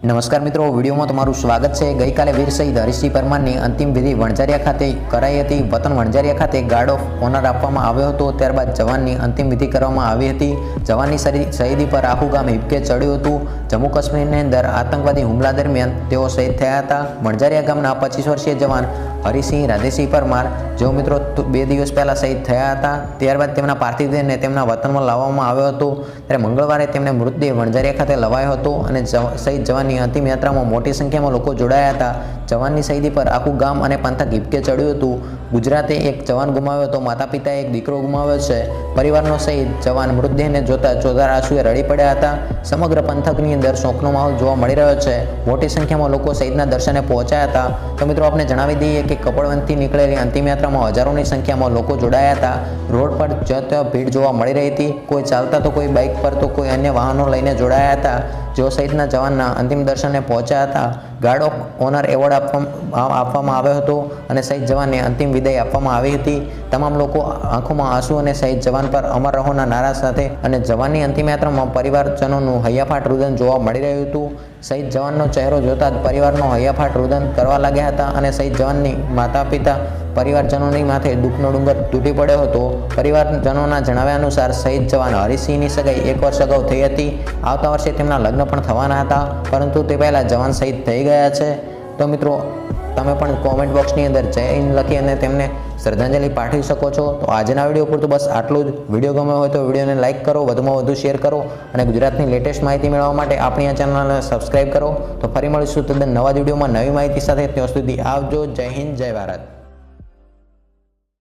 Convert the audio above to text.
નમસ્કાર મિત્રો, વિડીયોમાં તમારું સ્વાગત છે। ગઈકાલે વીર શહીદ હરીશસિંહ પરમારની અંતિમ વિધિ વણઝારિયા ખાતે કરાઈ હતી। વતન વણઝારિયા ખાતે ગાર્ડ ઓફ ઓનર આપવામાં આવ્યો હતો। ત્યારબાદ જવાનની અંતિમ વિધિ કરવામાં આવી હતી। જવાનની શહીદી પર આખું ગામ હિબકે ચડ્યું હતું। જમ્મુ કાશ્મીરની અંદર આતંકવાદી હુમલા દરમિયાન તેઓ શહીદ થયા હતા। વણઝારિયા ગામના 25 વર્ષીય જવાન હરીશસિંહ રાધેસિંહ પરમાર જેઓ મિત્રો 2 દિવસ પહેલાં શહીદ થયા હતા। ત્યારબાદ તેમના પાર્થિવ દેહને તેમના વતનમાં લાવવામાં આવ્યો હતો। ત્યારે મંગળવારે તેમને મૃતદેહ વણઝારિયા ખાતે લવાયો હતો અને શહીદ જવાનની અંતિમ યાત્રામાં મોટી સંખ્યામાં લોકો જોડાયા હતા। જવાનની શહીદી પર આખું ગામ અને પંથક હિબકે ચડ્યું હતું। ગુજરાતે એક જવાન ગુમાવ્યો તો માતા પિતાએ એક દીકરો ગુમાવ્યો છે। પરિવારનો શહીદ જવાન મૃતદેહને જોતા ચોધાર આંસુએ રડી પડ્યા હતા। સમગ્ર પંથકની અંદર શોકનો માહોલ જોવા મળી રહ્યો છે। મોટી સંખ્યામાં લોકો શહીદના દર્શને પહોંચ્યા હતા। તો મિત્રો આપને જણાવી દઈએ કે કપડવંતથી નીકળેલી અંતિમ યાત્રામાં હજારોની સંખ્યામાં લોકો જોડાયા હતા। રોડ પર ત્યાં ભીડ જોવા મળી રહી હતી। કોઈ ચાલતા તો કોઈ બાઇક પર તો કોઈ અન્ય વાહનો લઈને જોડાયા હતા। જેઓ શહીદના જવાનના અંતિમ દર્શને પહોંચ્યા હતા। ગાર્ડ ઓફ ઓનર એવોર્ડ આપવામાં આવ્યો હતો અને શહીદ જવાનને અંતિમ વિદાય આપવામાં આવી હતી। તમામ લોકો આંખોમાં આંસુ અને શહીદ જવાન પર અમર રહોના નારા સાથે અને જવાનની અંતિમ યાત્રામાં પરિવારજનોનું હૈયાફાટ રુદન જોવા મળી રહ્યું હતું। શહીદ જવાનનો ચહેરો જોતા જ પરિવારનો હૈયાફાટ રુદન કરવા લાગ્યા હતા અને શહીદ જવાનની માતા પિતા પરિવારજનોની માથે દુઃખનો ડુંગર તૂટી પડ્યો હતો। પરિવારજનોના જણાવ્યા અનુસાર શહીદ જવાન હરીશસિંહની સગાઈ 1 વર્ષ અગાઉ થઈ હતી। આવતા વર્ષે તેમના લગ્ન પણ થવાના હતા, પરંતુ તે પહેલાં જવાન શહીદ થઈ ગયા છે। તો મિત્રો તમે પણ કોમેન્ટ બોક્સની અંદર જય હિન્દ લખી અને તેમને શ્રદ્ધાંજલિ પાઠવી શકો છો। તો આજના વિડીયો પૂરતું બસ આટલું જ। વિડીયો ગમ્યો હોય તો વિડીયોને લાઇક કરો, વધુમાં વધુ શેર કરો અને ગુજરાતની લેટેસ્ટ માહિતી મેળવવા માટે આપણી આ ચેનલને સબસ્ક્રાઈબ કરો। તો ફરી મળીશું તદ્દન નવા વિડીયોમાં નવી માહિતી સાથે। ત્યાં સુધી આવજો। જય હિન્દ, જય ભારત।